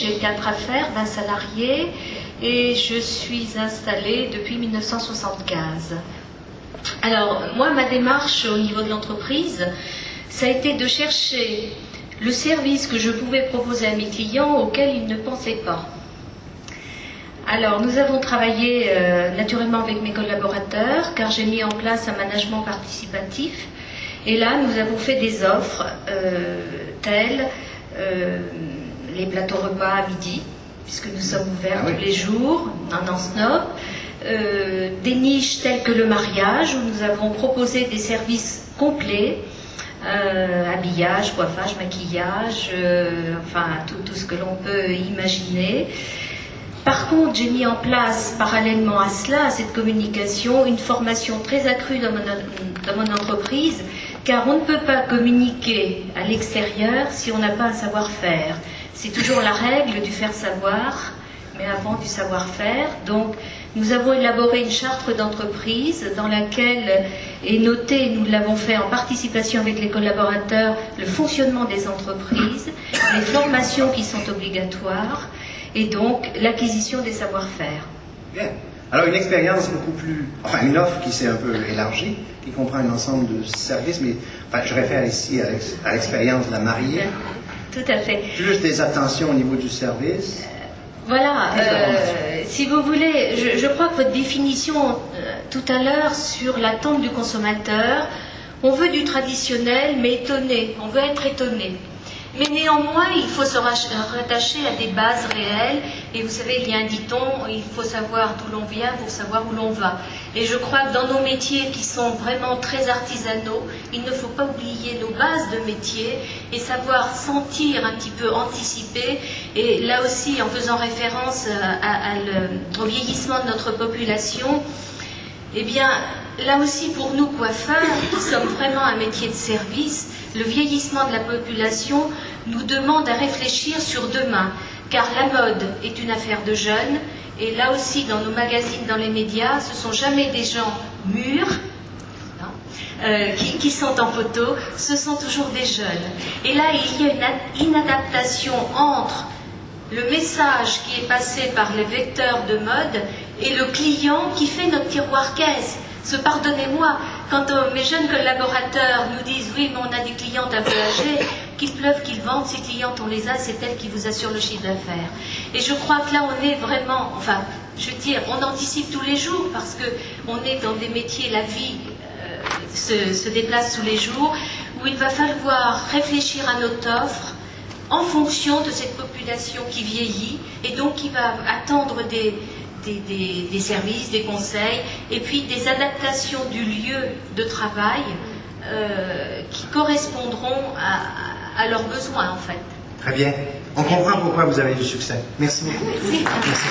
j'ai 4 affaires, 20 salariés et je suis installée depuis 1975. Alors, moi, ma démarche au niveau de l'entreprise, ça a été de chercher le service que je pouvais proposer à mes clients auquel ils ne pensaient pas. Alors, nous avons travaillé naturellement avec mes collaborateurs, car j'ai mis en place un management participatif. Et là, nous avons fait des offres telles les plateaux repas à midi, puisque nous sommes ouverts tous les jours, un non-stop. Des niches telles que le mariage, où nous avons proposé des services complets, habillage, coiffage, maquillage, enfin tout ce que l'on peut imaginer. Par contre, j'ai mis en place, parallèlement à cela, à cette communication, une formation très accrue dans mon entreprise, car on ne peut pas communiquer à l'extérieur si on n'a pas un savoir-faire. C'est toujours la règle du faire savoir, mais avant du savoir-faire. Donc, nous avons élaboré une charte d'entreprise dans laquelle est noté, nous l'avons fait en participation avec les collaborateurs, le fonctionnement des entreprises, les formations qui sont obligatoires, et donc l'acquisition des savoir-faire. Bien. Alors une expérience beaucoup plus, enfin une offre qui s'est un peu élargie, qui comprend un ensemble de services, mais enfin, je réfère ici à l'expérience de la mariée. Tout à fait. Plus des attentions au niveau du service. Voilà, si vous voulez, je crois que votre définition tout à l'heure sur l'attente du consommateur, on veut du traditionnel mais étonné, on veut être étonné. Mais néanmoins, il faut se rattacher à des bases réelles. Et vous savez, il y a un dicton, il faut savoir d'où l'on vient pour savoir où l'on va. Et je crois que dans nos métiers qui sont vraiment très artisanaux, il ne faut pas oublier nos bases de métier et savoir sentir un petit peu, anticiper. Et là aussi, en faisant référence au vieillissement de notre population, eh bien, là aussi pour nous coiffeurs, qui sommes vraiment un métier de service, le vieillissement de la population nous demande à réfléchir sur demain, car la mode est une affaire de jeunes, et là aussi dans nos magazines, dans les médias, ce ne sont jamais des gens mûrs qui sont en photo, ce sont toujours des jeunes. Et là, il y a une inadaptation entre le message qui est passé par les vecteurs de mode et le client qui fait notre tiroir caisse. Pardonnez-moi, quand mes jeunes collaborateurs nous disent « oui, mais on a des clientes un peu âgées, qu'il pleuve, qu'ils vendent, ces clientes, on les a, c'est elles qui vous assurent le chiffre d'affaires. » Et je crois que là, on est vraiment, enfin, je veux dire, on anticipe tous les jours parce qu'on est dans des métiers, la vie se déplace tous les jours, où il va falloir réfléchir à notre offre en fonction de cette population qui vieillit et donc qui va attendre des services, des conseils, et puis des adaptations du lieu de travail qui correspondront à leurs besoins, en fait. Très bien. On comprend pourquoi vous avez du succès. Merci beaucoup. Merci. Merci.